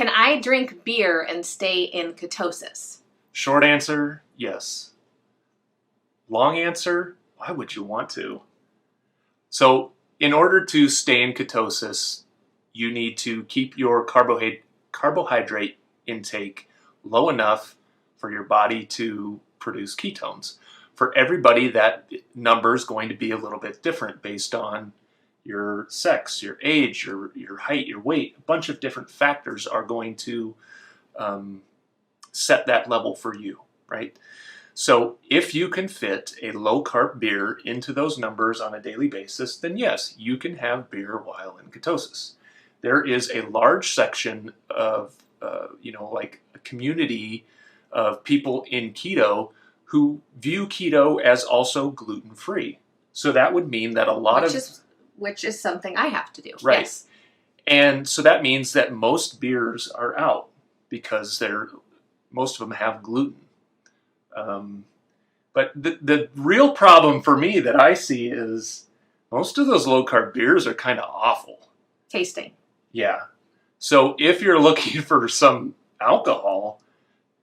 Can I drink beer and stay in ketosis? Short answer, yes. Long answer, why would you want to? So in order to stay in ketosis, you need to keep your carbohydrate intake low enough for your body to produce ketones. For everybody, that number is going to be a little bit different based on your sex, your age, your height, your weight. A bunch of different factors are going to set that level for you, right? So if you can fit a low-carb beer into those numbers on a daily basis, then yes, you can have beer while in ketosis. There is a large section of, like a community of people in keto who view keto as also gluten-free. So that would mean that a lot which is something I have to do. Right. Yes. And so that means that most beers are out because most of them have gluten. But the real problem for me that I see is most of those low-carb beers are kind of awful. Tasting. Yeah. So if you're looking for some alcohol,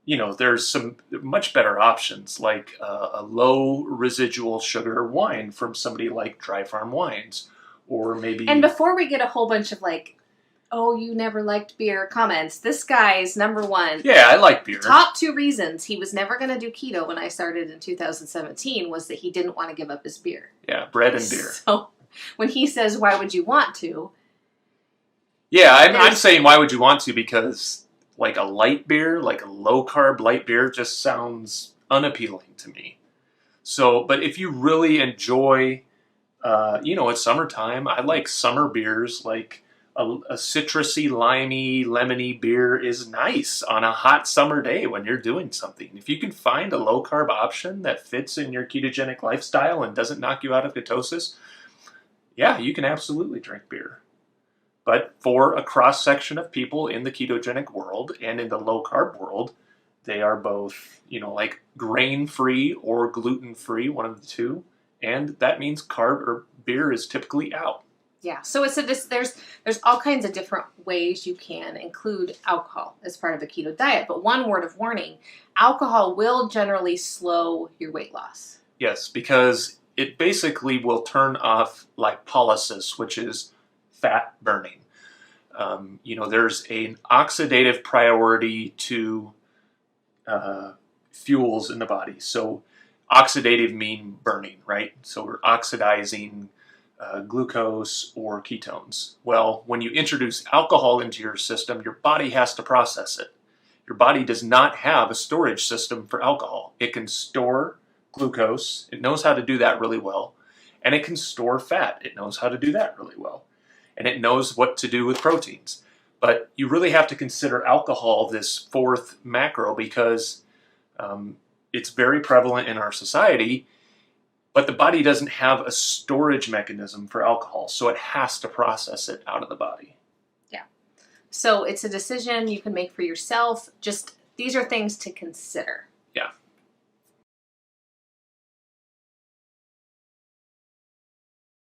there's some much better options, like a low residual sugar wine from somebody like Dry Farm Wines, or maybe... And before we get a whole bunch of oh, you never liked beer comments, this guy's number one. Yeah, I like beer. Top 2 reasons he was never going to do keto when I started in 2017 was that he didn't want to give up his beer. Yeah, bread and beer. So when he says, why would you want to? Yeah, I'm saying why would you want to, because like a light beer, like a low-carb light beer, just sounds unappealing to me. So, but if you really enjoy, it's summertime, I like summer beers, like a citrusy, limey, lemony beer is nice on a hot summer day when you're doing something. If you can find a low-carb option that fits in your ketogenic lifestyle and doesn't knock you out of ketosis, yeah, you can absolutely drink beer. But for a cross-section of people in the ketogenic world and in the low-carb world, they are both, like grain-free or gluten-free, one of the two. And that means carb or beer is typically out. Yeah, so there's all kinds of different ways you can include alcohol as part of a keto diet. But one word of warning, alcohol will generally slow your weight loss. Yes, because it basically will turn off lipolysis, which is fat burning. There's an oxidative priority to fuels in the body. So oxidative mean burning, right? So we're oxidizing glucose or ketones. Well, when you introduce alcohol into your system, your body has to process it. Your body does not have a storage system for alcohol. It can store glucose. It knows how to do that really well. And it can store fat. It knows how to do that really well. And it knows what to do with proteins. But you really have to consider alcohol this fourth macro because it's very prevalent in our society, but the body doesn't have a storage mechanism for alcohol, so it has to process it out of the body. Yeah. So it's a decision you can make for yourself. Just these are things to consider.